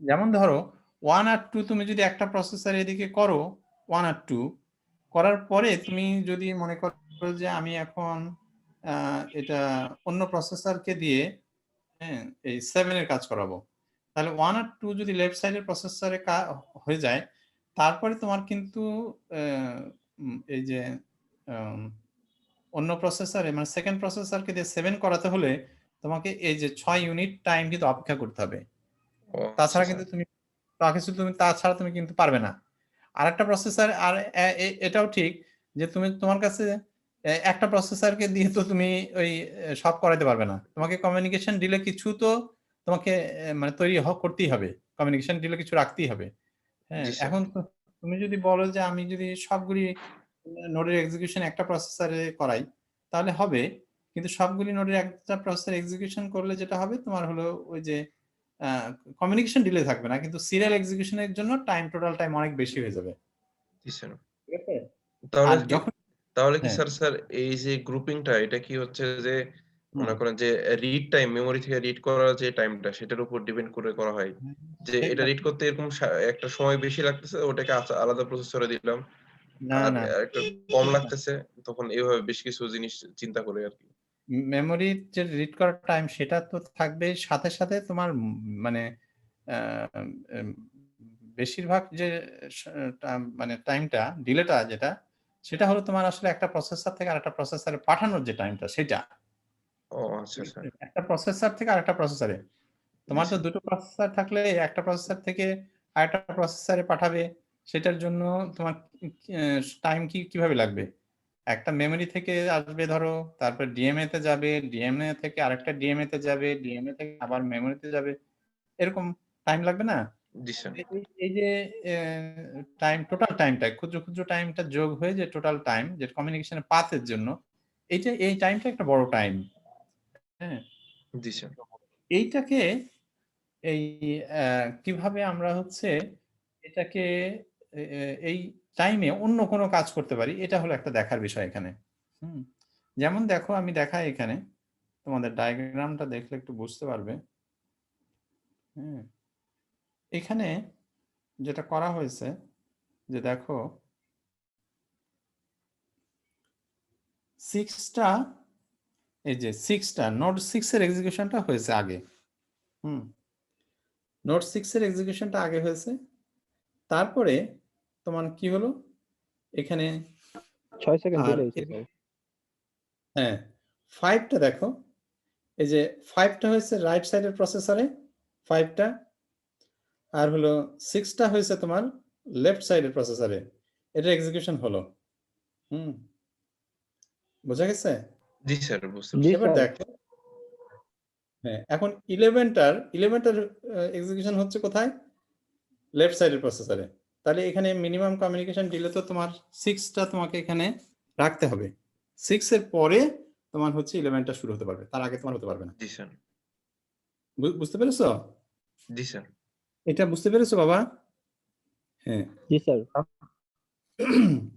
[SPEAKER 1] যেমন ধরো 1 আর 2 তুমি যদি একটা প্রসেসর এদিকে করো, 1 আর 2 করার পরে তুমি যদি মনে করো যে আমি এখন আ এটা অন্য প্রসেসরকে দিয়ে, হ্যাঁ, এই 7 এর কাজ করাবো। তাহলে 1 আর 2 যদি লেফট সাইডের প্রসেসরে হয়ে যায়, তারপরে তোমার কিন্তু এই যে আম অন্য প্রসেসরে মানে সেকেন্ড প্রসেসরকে দিয়ে 7 করাতে হলে তোমাকে এই যে 6 ইউনিট টাইম কিন্তু অপেক্ষা করতে হবে।
[SPEAKER 2] ও আচ্ছা
[SPEAKER 1] তাছাড়া
[SPEAKER 2] স্যার।
[SPEAKER 1] কিন্তু তাছাড়া তুমি কিন্তু পারবে না। আরেকটা প্রসেসর আর এটাও ঠিক যে তোমার কাছে একটা প্রসেসরকে দিয়ে তো তুমি ওই সব করাইতে পারবে না। তোমাকে কমিউনিকেশন ডিলে কিছু তো তোমাকে মানে তৈরি করতেই হবে। কমিউনিকেশন ডিলে কিছু রাখতেই হবে। হ্যাঁ,
[SPEAKER 2] জি স্যার।
[SPEAKER 1] এখন তো তুমি যদি বলো যে আমি যদি সবগুলি নোডের এক্সিকিউশন একটা প্রসেসরে করাই, তাহলে হবে। কিন্তু সবগুলি নোডের একটা প্রসেসর এক্সিকিউশন করলে যেটা হবে তোমার হলো ওই যে আ কমিউনিকেশন ডিলে থাকবে না। কিন্তু সিরিয়াল এক্সিকিউশন এর জন্য টোটাল টাইম অনেক বেশি হয়ে যাবে।
[SPEAKER 2] জি স্যার।
[SPEAKER 1] ঠিক আছে?
[SPEAKER 2] তাহলে
[SPEAKER 1] আর
[SPEAKER 2] কি
[SPEAKER 1] যখন
[SPEAKER 2] তাহলে কি
[SPEAKER 1] হ্যাঁ,
[SPEAKER 2] স্যার এই যে গ্রুপিংটা এটা কি হচ্ছে যে
[SPEAKER 1] হুম,
[SPEAKER 2] মনে করেন যে রিড টাইম মেমোরি থেকে রিড করার যে টাইমটা সেটার উপর ডিপেন্ড করে করা হয়। যে এটা
[SPEAKER 1] সেটা
[SPEAKER 2] রিড করতে এরকম একটা সময় বেশি লাগতেছে ওটাকে আলাদা প্রসেসরে দিলাম।
[SPEAKER 1] না,
[SPEAKER 2] আর
[SPEAKER 1] না।
[SPEAKER 2] একটু কম
[SPEAKER 1] সেটা না।
[SPEAKER 2] লাগতেছে তখন এভাবে বেশ কিছু জিনিস চিন্তা করে আরকি।
[SPEAKER 1] মেমোরির যে রিড করার টাইম সেটা তো থাকবে সাথে তোমার মানে আ এম বেশিরভাগ যে স টা মানে টাইমটা ডিলেটা যেটা, সেটা হলো তোমার আসলে একটা প্রসেসর থেকে আরেকটা প্রসেসরে পাঠানোর যে টাইমটা সেটা।
[SPEAKER 2] ও আচ্ছা
[SPEAKER 1] ঠিক
[SPEAKER 2] স্যার।
[SPEAKER 1] আছে? একটা প্রসেসর থেকে আরেকটা প্রসেসরে।
[SPEAKER 2] জি
[SPEAKER 1] তোমার তো
[SPEAKER 2] স্যার।
[SPEAKER 1] ২ টো প্রসেসর থাকলে একটা প্রসেসর থেকে আরেকটা প্রসেসরে পাঠাবে। সেটার জন্য তোমার এ টাইম কিভাবে লাগবে? একটা মেমোরি থেকে আসবে ধরো, তারপর ডিএমএ তে যাবে, ডিএমএ থেকে আরেকটা ডিএমএ তে যাবে, ডিএমএ থেকে আবার মেমোরিতে যাবে। এরকম টাইম লাগবে না?
[SPEAKER 2] জি স্যার।
[SPEAKER 1] এই যে এ টোটাল টাইমটা ক্ষুদ্র টাইমটা যোগ হয়ে যে টোটাল টাইম যে কমিউনিকেশন এর পাথ এর জন্য এই টাইমটা একটা বড় টাইম। হ্যাঁ?
[SPEAKER 2] জি স্যার।
[SPEAKER 1] এইটাকে এই কিভাবে আমরা হচ্ছে এটাকে এ এ এই টাইমে অন্য কোনো কাজ করতে পারি, এটা হলো একটা দেখার বিষয় এখানে। হুম? যেমন দেখো আমি দেখাই এখানে, তোমাদের ডায়াগ্রামটা দেখলে একটু বুঝতে পারবে। হুম? এখানে যেটা করা হয়েছে যে দেখো 6 টা এই যে 6 টা নোড 6 এর এক্সিকিউশনটা হয়েছে আগে। হুম? নোড 6 এর এক্সিকিউশনটা আগে হয়েছে। তারপরে তোমার কি হলো? এখানে
[SPEAKER 3] ৬ সেকেন্ড
[SPEAKER 1] আর
[SPEAKER 3] ডিলে হইছে স্যার।
[SPEAKER 1] হ্যাঁ, 5 টা দেখো। এই যে 5 টা হয়েছে রাইট সাইডের প্রসেসরে 5 টা আর হলো 6 টা হয়েছে তোমার লেফট সাইডের প্রসেসরে। এটার এক্সিকিউশন হলো। হুম? বোঝা গেছে?
[SPEAKER 2] জি স্যার বুঝতে
[SPEAKER 3] জি
[SPEAKER 2] পারছি।
[SPEAKER 1] এবার
[SPEAKER 3] স্যার।
[SPEAKER 1] দেখো হ্যাঁ, এখন 11টার এক্সিকিউশন হচ্ছে কোথায়? লেফট সাইডের প্রসেসরে। তাহলে এখানে মিনিমাম কমিউনিকেশন ডিলে তো তোমার 6 টা তোমাকে এখানে রাখতে হবে। 6 এর পরে তোমার হচ্ছে 11 টা শুরু হতে পারবে। তার আগে তোমার হতে পারবে না।
[SPEAKER 2] জি স্যার।
[SPEAKER 1] বুঝতে পেরেছো?
[SPEAKER 2] জি স্যার।
[SPEAKER 1] এটা বুঝতে পেরেছো বাবা? হ্যাঁ।
[SPEAKER 3] জি স্যার।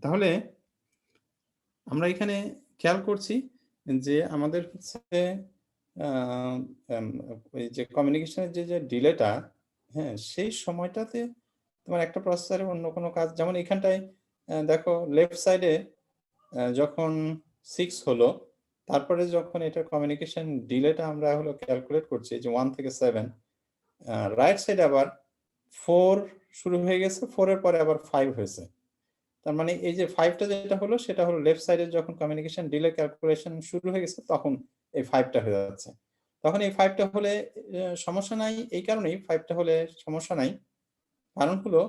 [SPEAKER 1] তাহলে আমরা এখানে খেয়াল করছি যে আমাদের হচ্ছে আ এম এই যে কমিউনিকেশনের যে ডিলেটা, হ্যাঁ? সেই সময়টাতে তোমার একটা প্রসেসরে অন্য কোনো কাজ যেমন এখানটায় দেখো লেফট সাইডে যখন 6 হলো, তারপরে যখন এটার কমিউনিকেশন ডিলেটা আমরা হলো ক্যালকুলেট করছি যে 1 থেকে 7 রাইট সাইডে আবার 4 শুরু হয়ে গেছে, 4 এর পরে আবার 5 হয়েছে। তার মানে এই যে 5 টা যেটা হলো সেটা হলো লেফট সাইডে যখন কমিউনিকেশন ডিলে ক্যালকুলেশন শুরু হয়ে গেছে তখন এই 5 টা হয়ে যাচ্ছে। তখন এই 5 টা হলে সমস্যা নাই এই কারণেই 5 টা হলে সমস্যা নাই। কারণ হলো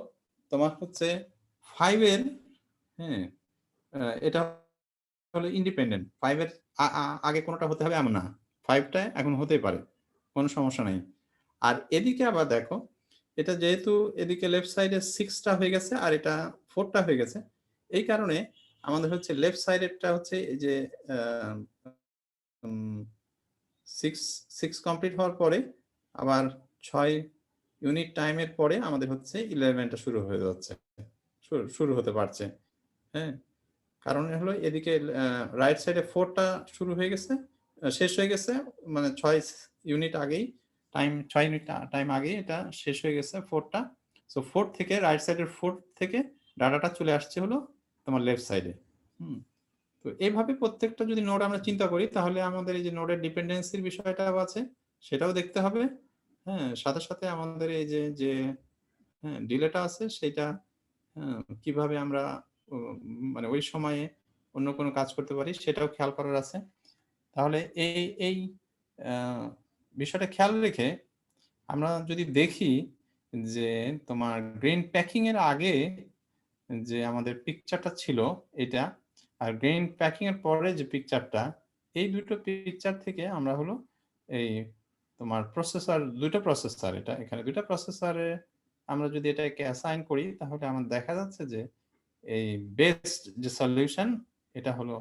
[SPEAKER 1] তোমার হচ্ছে 5 এর হ্যাঁ, এটা হলো ইন্ডিপেন্ডেন্ট। 5 এর আ আ আগে কোনটা হতে হবে এমন না। 5 টা এখন হতেই পারে। কোন সমস্যা নাই। আর এদিকে আবার দেখো, এটা যেহেতু এদিকে লেফট সাইডে 6 টা হয়ে গেছে আর এটা 4 টা হয়ে গেছে। এই কারণে আমাদের হচ্ছে লেফট সাইডেরটা হচ্ছে এই যে আ উম 6, 6 কমপ্লিট হওয়ার পরে আবার ৬ ইউনিট টাইম এর পরে আমাদের হচ্ছে 11 টা শুরু হয়ে যাচ্ছে। শুরু হতে পারছে। হ্যাঁ? কারণ হলো এদিকে রাইট সাইডে 4 টা শুরু হয়ে গেছে, শেষ হয়ে গেছে মানে ৬ ইউনিট আগেই ৬ ইউনিট টাইম আগেই এটা শেষ হয়ে গেছে 4 টা। সো 4 থেকে রাইট সাইডের 4 থেকে ডাটাটা চলে আসছে হলো তোমার লেফট সাইডে। হুম? তো এইভাবে প্রত্যেকটা যদি নোড আমরা চিন্তা করি তাহলে আমাদের এই যে নোডের ডিপেন্ডেন্সির বিষয়টাও আছে, সেটাও দেখতে হবে। হ্যাঁ? সাথে আমাদের এই যে হ্যাঁ, ডিলেটা আছে সেইটা হ্যাঁ? কিভাবে আমরা মানে ওই সময়ে অন্য কোনো কাজ করতে পারি সেটাও খেয়াল করার আছে। তাহলে এই আ বিষয়টা খেয়াল রেখে আমরা যদি দেখি যে তোমার গ্রেইন প্যাকিং এর আগে যে আমাদের পিকচারটা ছিল এটা, আর গ্রেইন প্যাকিং এর পরে যে পিকচারটা, এই ২ টো পিকচার থেকে আমরা হলো এই তোমার প্রসেসর ২ টা প্রসেসর এটা। এখানে ২ টা প্রসেসরে আমরা যদি এটাকে অ্যাসাইন করি তাহলে আমার দেখা যাচ্ছে যে এই বেস্ট যে সলিউশন এটা হলো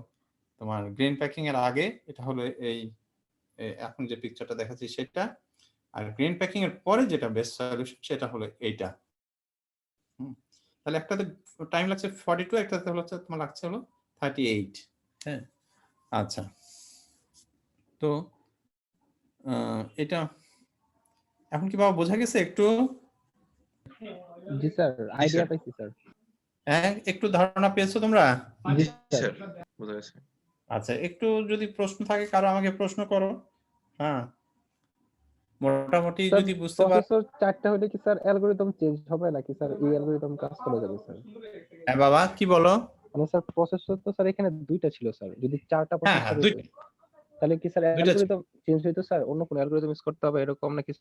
[SPEAKER 1] তোমার গ্রেইন প্যাকিং এর আগে এটা হলো এই এখন যে পিকচারটা দেখাচ্ছি সেটা। আর গ্রেইন প্যাকিং এর পরে যেটা বেস্ট সলিউশন সেটা হলো এইটা। হুম। তাহলে একটাতে টাইম লাগছে 42 একটাতে হচ্ছে তোমার লাগছে হলো 38 হ্যাঁ? আচ্ছা। তো এটা এখন কি বাবা বোঝা গেছে একটু?
[SPEAKER 3] জি স্যার,
[SPEAKER 2] জি
[SPEAKER 3] আইডিয়া
[SPEAKER 2] স্যার।
[SPEAKER 3] পাইছি স্যার।
[SPEAKER 1] হ্যাঁ, একটু ধারণা পেয়েছো তোমরা?
[SPEAKER 3] জি
[SPEAKER 2] জি
[SPEAKER 3] স্যার।
[SPEAKER 2] স্যার, বোঝা গেছে।
[SPEAKER 1] আচ্ছা, একটু যদি প্রশ্ন থাকে কারো আমাকে প্রশ্ন করো। হ্যাঁ। মোটামুটি
[SPEAKER 3] স্যার
[SPEAKER 1] যদি বুঝতে পারো।
[SPEAKER 3] প্রসেসর ৪ টা হলে কি স্যার অ্যালগরিদম চেঞ্জ হবে নাকি স্যার এই অ্যালগরিদম কাজ করে যাবে স্যার?
[SPEAKER 1] হ্যাঁ বাবা কি বলো?
[SPEAKER 3] মানে স্যার প্রসেসর তো স্যার এখানে ২ টা ছিল স্যার। যদি ৪ টা
[SPEAKER 1] হ্যাঁ,
[SPEAKER 3] প্রসেসর
[SPEAKER 1] ২
[SPEAKER 3] হইতো তাহলে কি স্যার
[SPEAKER 1] টা ছিল।
[SPEAKER 3] অ্যালগরিদম চেঞ্জ হইতো স্যার? অন্য কোন অ্যালগরিদম ইউজ করতে হবে এরকম নাকি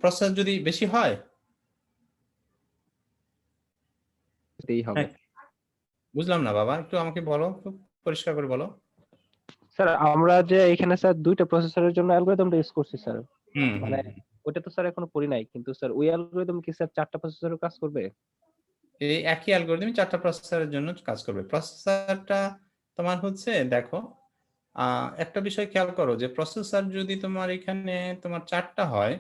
[SPEAKER 1] প্রসেস যদি বেশি হয়?
[SPEAKER 3] দিতেই হবে?
[SPEAKER 1] হ্যাঁ, বুঝলাম না বাবা। একটু আমাকে বলো, একটু পরিষ্কার করে বলো।
[SPEAKER 3] স্যার আমরা যে এখানে স্যার ২ টা প্রসেসরের জন্য অ্যালগরিদমটা ইউজ করছি স্যার।
[SPEAKER 1] হুম, হুম,
[SPEAKER 3] মানে
[SPEAKER 1] হুম।
[SPEAKER 3] ওইটা তো স্যার এখনো পড়ি নাই। কিন্তু স্যার ওই অ্যালগরিদম কি স্যার ৪ টা প্রসেসরেও কাজ করবে?
[SPEAKER 1] এই একই অ্যালগরিদম ৪ টা প্রসেসরের জন্য কাজ করবে। প্রসেসরটা তোমার হচ্ছে দেখো, একটা বিষয় খেয়াল করো যে প্রসেসর যদি তোমার এখানে তোমার ৪ টা হয়,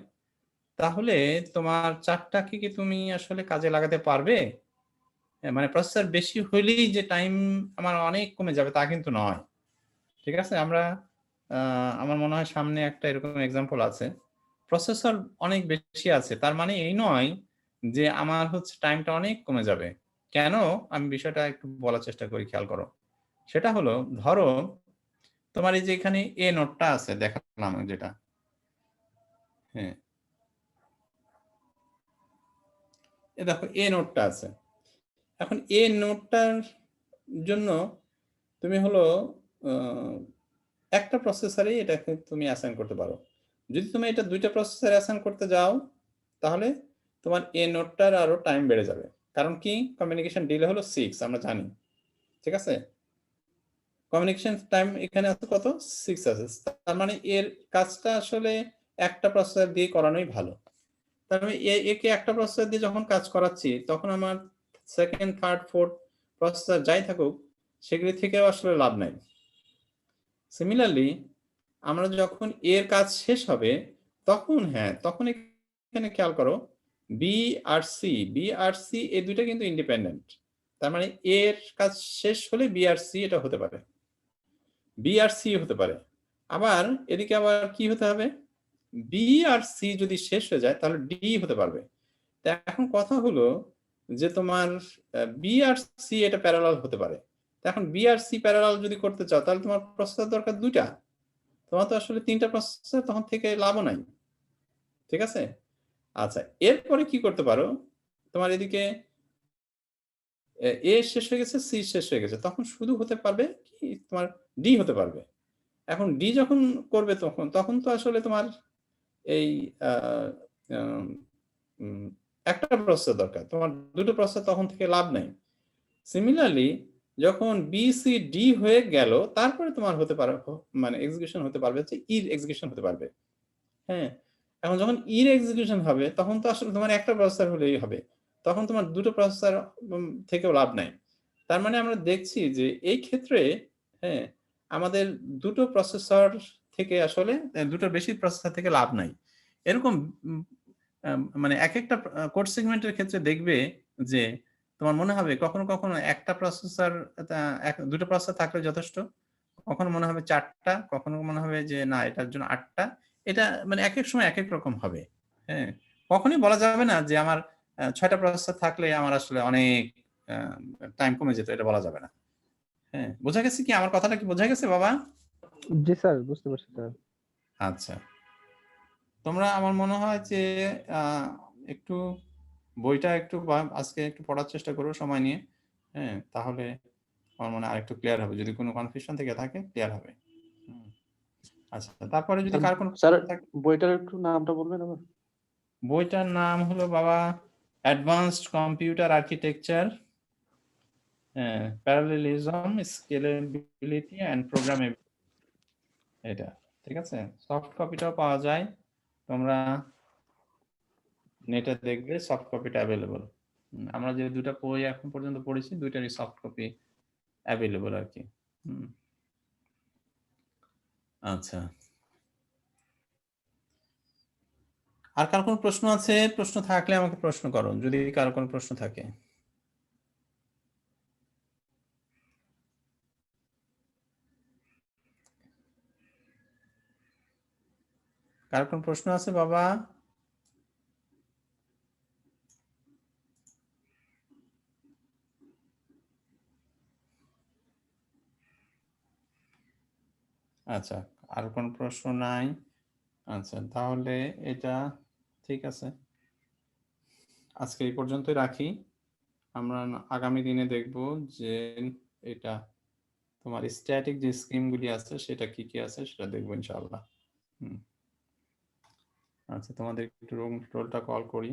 [SPEAKER 1] তাহলে তোমার ৪ টাকে কি তুমি আসলে কাজে লাগাতে পারবে? মানে প্রসেসর বেশি হইলেই যে টাইম আমার অনেক কমে যাবে তা কিন্তু নয়। ঠিক আছে? আমরা আ আমার মনে হয় সামনে একটা এরকম এক্সাম্পল আছে। প্রসেসর অনেক বেশি আছে। তার মানে এই নয় যে আমার হচ্ছে টাইমটা অনেক কমে যাবে। কেন? আমি বিষয়টা একটু বলার চেষ্টা করি, খেয়াল করো। সেটা হলো ধরো তোমার এই যে এখানে A নোডটা আছে দেখালাম যেটা। হ্যাঁ, এ দেখো A নোডটা আছে। এখন A নোডটার জন্য তুমি হলো আ একটা প্রসেসরেই এটাকে তুমি অ্যাসাইন করতে পারো। যদি তুমি এটা ২ টা প্রসেসরে অ্যাসাইন করতে যাও, তাহলে তোমার A নোডটার আরো টাইম বেড়ে যাবে। কারণ কি? কমিউনিকেশন ডিলে হলো 6 আমরা জানি। ঠিক আছে? কমিউনিকেশন টাইম এখানে আছে কত? 6 আছে। তার মানে এর কাজটা আসলে একটা প্রসেসর দিয়ে করানোই ভালো। তার মানে একে একটা প্রসেসর দিয়ে যখন কাজ করাচ্ছি, তখন আমার 2nd, 3rd, 4th প্রসেসর যাই থাকুক, সেগুলি থেকেও আসলে লাভ নাই। সিমিলারলি আমরা যখন এর কাজ শেষ হবে, তখন হ্যাঁ, তখন এখানে খেয়াল করো বি আর সি এই ২ টা কিন্তু ইন্ডিপেন্ডেন্ট। তার মানে এর কাজ শেষ হলে বি আর সি এটা হতে পারে। বি আর সি হতে পারে। আবার এদিকে আবার কি হতে হবে? বি আর সি যদি শেষ হয়ে যায় তাহলে ডি হতে পারবে। তা এখন কথা হলো যে তোমার বি আর সি এটা প্যারালাল হতে পারে। তো এখন বি আর সি প্যারালাল যদি করতে চাও তাহলে তোমার প্রসেসর দরকার ২ টা। তোমার তো আসলে ৩ টা প্রসেসর তখন থেকে লাভও নাই। ঠিক আছে? আচ্ছা, এরপরে কি করতে পারো? তোমার এদিকে A শেষ হয়ে গেছে, C শেষ হয়ে গেছে। তখন শুধু হতে পারবে কি তোমার D হতে পারবে। এখন D যখন করবে তখন তো আসলে তোমার এই আ আম উম একটা প্রসেসর দরকার। তোমার ২ টো প্রসেসর তখন থেকে লাভ নাই। সিমিলারলি যখন B, C, D হয়ে গেল তারপরে তোমার হতে পারে মানে এক্সিকিউশন হতে পারবে হচ্ছে E র এক্সিকিউশন হতে পারবে। হ্যাঁ? এখন যখন E র এক্সিকিউশন হবে তখন তো আসলে তোমার একটা প্রসেসর হলেই হবে। তখন তোমার ২ টো প্রসেসর থেকেও লাভ নাই। তার মানে আমরা দেখছি যে এই ক্ষেত্রে হ্যাঁ, আমাদের ২ টো প্রসেসর থেকে আসলে ২ টোর বেশি প্রসেসর থেকে লাভ নাই। এরকম উম মানে একেকটা কোড সেগমেন্টের ক্ষেত্রে দেখবে যে তোমার মনে হবে কখনো একটা প্রসেসর তা ২ টা প্রসেসর থাকলে যথেষ্ট। কখনো মনে হবে ৪ টা, কখনো মনে হবে যে না এটার জন্য ৮ টা। এটা মানে একেক সময় একেক রকম হবে। হ্যাঁ? কখনোই বলা যাবে না যে আমার ৬ টা প্রসেসর থাকলে আমার আসলে অনেক আ টাইম কমে যেত। এটা বলা যাবে না। হ্যাঁ? বোঝা গেছে কি? আমার কথাটা কি বোঝা গেছে বাবা?
[SPEAKER 3] জি স্যার, বুঝতে পারছি স্যার।
[SPEAKER 1] আচ্ছা। তোমরা আমার মনে হয় যে আ একটু বইটা একটু আজকে একটু পড়ার চেষ্টা করো সময় নিয়ে, হ্যাঁ, তাহলে আমার মনে হয় আরেকটু ক্লিয়ার হবে। যদি কোনো কনফিউশন থেকে থাকে ক্লিয়ার হবে। আচ্ছা, তারপরে যদি কার কোনো
[SPEAKER 4] স্যার
[SPEAKER 1] থাকে,
[SPEAKER 4] বইটার একটু নামটা বলবেন আবার?
[SPEAKER 1] বইটার নাম হলো বাবা advanced computer architecture, parallelism, scalability and programmability, এটা ঠিক আছে। সফট কপিটাও পাওয়া যায়, তোমরা নেটে দেখবে সফট কপিটা অ্যাভেলেবল। আমরা যে দুটো বই এখন পর্যন্ত পড়েছি দুইটারই সফট কপি অ্যাভেলেবল আর কি। আচ্ছা, আর কার কোনো প্রশ্ন আছে? প্রশ্ন থাকলে আমাকে প্রশ্ন করো, যদি কারো কোনো প্রশ্ন থাকে। কার কোনো প্রশ্ন আছে বাবা? আচ্ছা, আর কোনো প্রশ্ন নাই। আচ্ছা, তাহলে এটা ঠিক আছে, আজকে এই পর্যন্তই রাখি। আমরা আগামী দিনে দেখব যে এটা তোমার স্ট্যাটিক যে স্কিমগুলি আছে সেটা কি কি আছে সেটা দেখবো ইনশাআল্লাহ। আচ্ছা, তোমাদের একটু রোলটা কল করি।